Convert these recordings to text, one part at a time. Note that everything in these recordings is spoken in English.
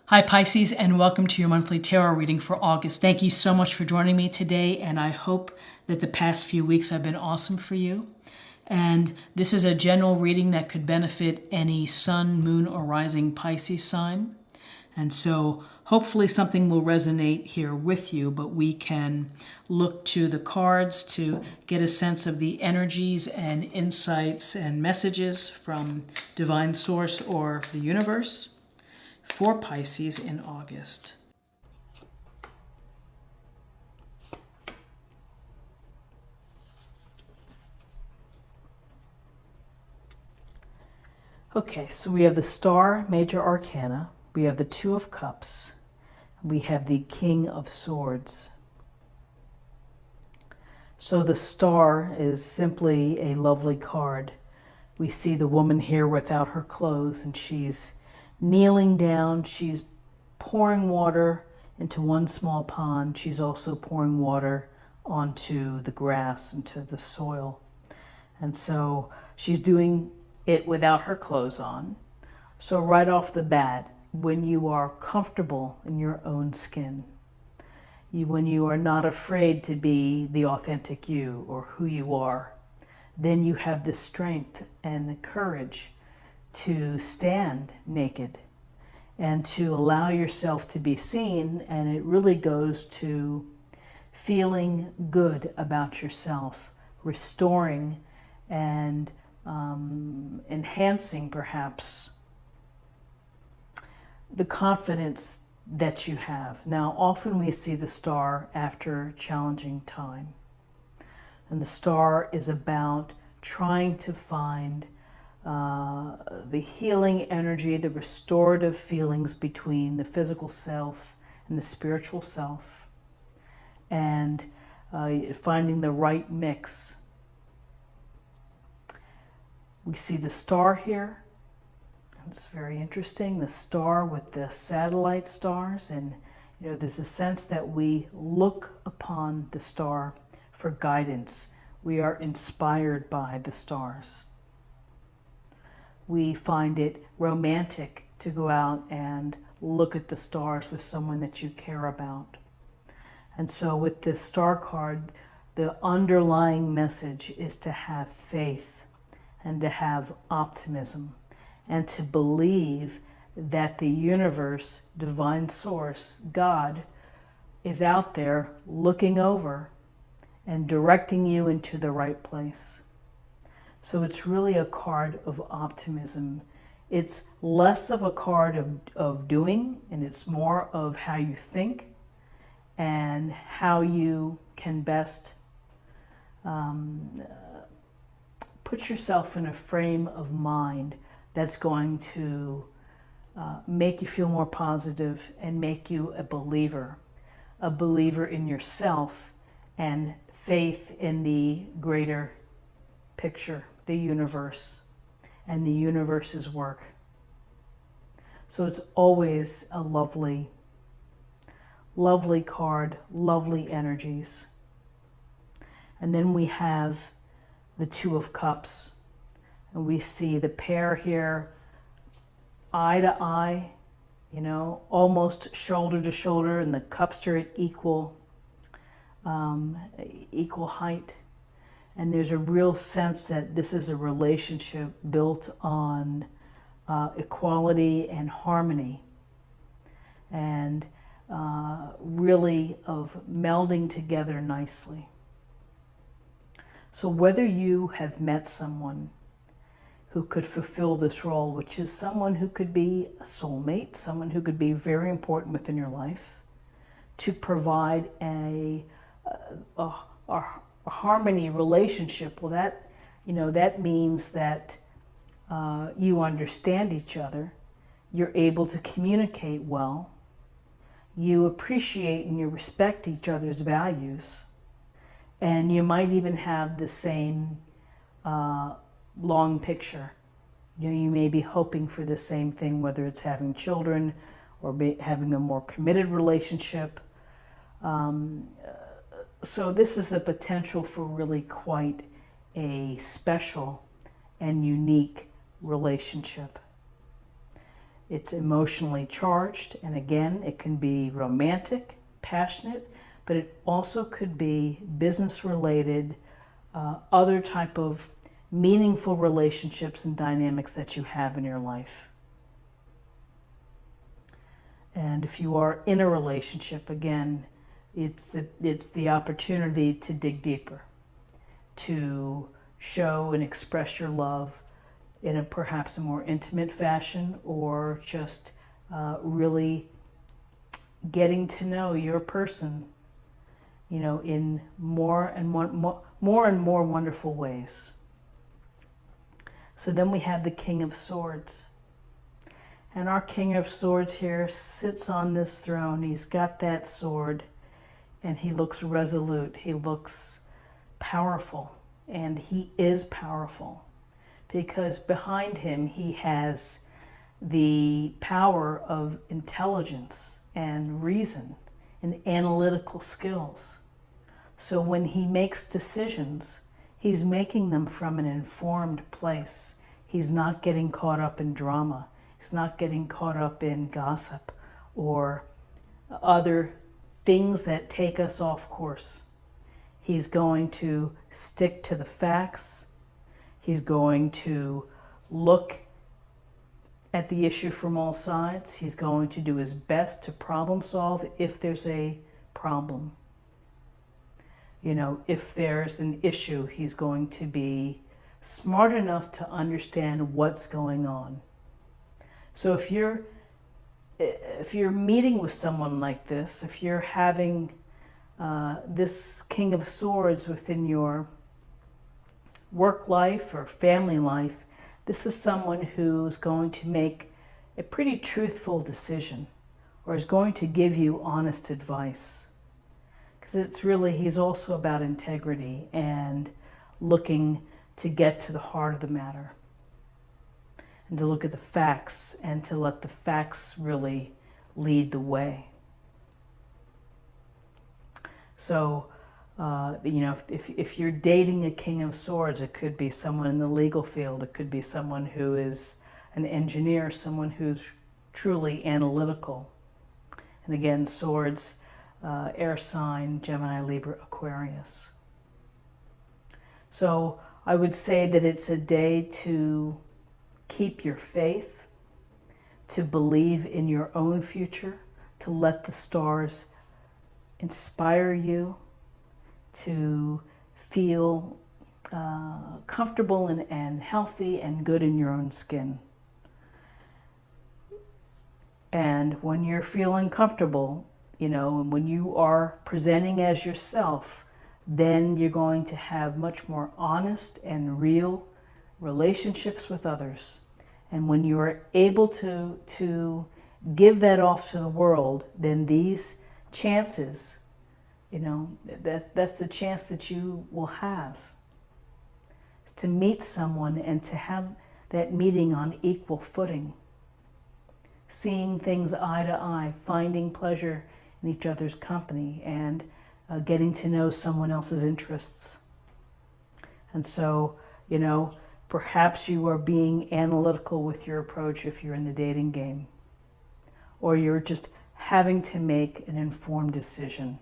Hi Pisces, and welcome to your monthly tarot reading for August. Thank you so much for joining me today, and I hope that the past few weeks have been awesome for you. And this is a general reading that could benefit any sun, moon, or rising Pisces sign. And so hopefully something will resonate here with you, but we can look to the cards to get a sense of the energies and insights and messages from Divine Source or the universe for Pisces in August. Okay, so we have the Star Major Arcana, we have the Two of Cups, we have the King of Swords. So the Star is simply a lovely card. We see the woman here without her clothes, and she's kneeling down. She's pouring water into one small pond. She's also pouring water onto the grass, into the soil. And so she's doing it without her clothes on. So right off the bat, when you are comfortable in your own skin, when you are not afraid to be the authentic you or who you are, then you have the strength and the courage to stand naked and to allow yourself to be seen. And it really goes to feeling good about yourself, restoring and enhancing perhaps the confidence that you have. Now, often we see the Star after a challenging time. And the Star is about trying to find the healing energy, the restorative feelings between the physical self and the spiritual self, and finding the right mix. We see the Star here. It's very interesting, the Star with the satellite stars, and there's a sense that we look upon the Star for guidance. We are inspired by the stars. We find it romantic to go out and look at the stars with someone that you care about. And so with this Star card, the underlying message is to have faith and to have optimism and to believe that the universe, divine source, God, is out there looking over and directing you into the right place. So it's really a card of optimism. It's less of a card of doing, and it's more of how you think and how you can best put yourself in a frame of mind that's going to make you feel more positive and make you a believer in yourself and faith in the greater picture, the universe, and the universe's work. So it's always a lovely, lovely card, lovely energies. And then we have the Two of Cups, and we see the pair here, eye to eye, almost shoulder to shoulder, and the cups are at equal height. And there's a real sense that this is a relationship built on equality and harmony, and really of melding together nicely. So whether you have met someone who could fulfill this role, which is someone who could be a soulmate, someone who could be very important within your life, to provide a harmony relationship, well, that means that you understand each other, you're able to communicate well, you appreciate and you respect each other's values, and you might even have the same long picture. You may be hoping for the same thing, whether it's having children or having a more committed relationship. So this is the potential for really quite a special and unique relationship. It's emotionally charged, and again, it can be romantic, passionate, but it also could be business related, other type of meaningful relationships and dynamics that you have in your life. And if you are in a relationship, again, it's the opportunity to dig deeper, to show and express your love in perhaps a more intimate fashion, or just really getting to know your person, in more and more wonderful ways. So then we have the King of Swords. And our King of Swords here sits on this throne. He's got that sword, and he looks resolute. He looks powerful, and he is powerful because behind him he has the power of intelligence and reason and analytical skills. So when he makes decisions, he's making them from an informed place. He's not getting caught up in drama. He's not getting caught up in gossip or other things that take us off course. He's going to stick to the facts. He's going to look at the issue from all sides. He's going to do his best to problem solve if there's a problem. If there's an issue, he's going to be smart enough to understand what's going on. So if you're meeting with someone like this, if you're having this King of Swords within your work life or family life, this is someone who's going to make a pretty truthful decision, or is going to give you honest advice. Because he's also about integrity and looking to get to the heart of the matter, and to look at the facts and to let the facts really lead the way. So, if you're dating a King of Swords, it could be someone in the legal field. It could be someone who is an engineer, someone who's truly analytical. And again, swords, air sign, Gemini, Libra, Aquarius. So I would say that it's a day to keep your faith, to believe in your own future, to let the stars inspire you, to feel comfortable and healthy and good in your own skin. And when you're feeling comfortable, and when you are presenting as yourself, then you're going to have much more honest and real relationships with others. And when you're able to give that off to the world, then these chances, that's the chance that you will have to meet someone and to have that meeting on equal footing, seeing things eye to eye, finding pleasure in each other's company, and getting to know someone else's interests. And so, perhaps you are being analytical with your approach if you're in the dating game, or you're just having to make an informed decision.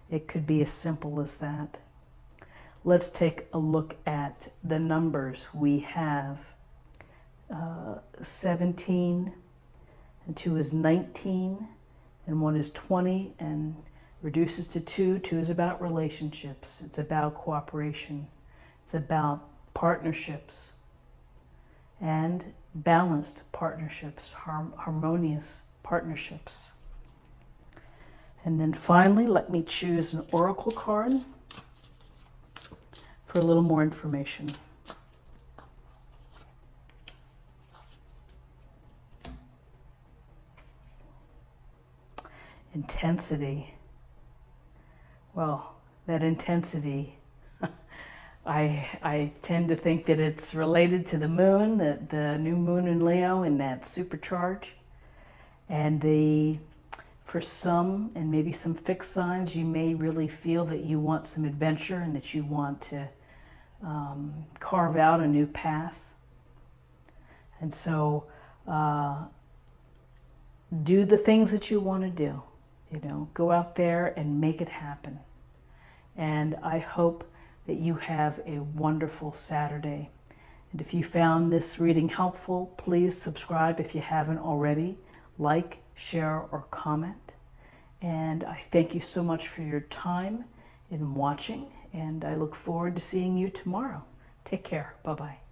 It could be as simple as that. Let's take a look at the numbers. We have 17, and 2 is 19, and 1 is 20, and reduces to 2. 2 is about relationships. It's about cooperation. It's about partnerships and balanced partnerships, harmonious partnerships. And then finally, let me choose an oracle card for a little more information. Intensity. Well, that intensity, I tend to think that it's related to the moon, the new moon in Leo, and that supercharge. And for some, and maybe some fixed signs, you may really feel that you want some adventure and that you want to carve out a new path. And so do the things that you want to do. You know, go out there and make it happen. And I hope that you have a wonderful Saturday. And if you found this reading helpful, please subscribe if you haven't already. Like, share, or comment. And I thank you so much for your time in watching, and I look forward to seeing you tomorrow. Take care. Bye-bye.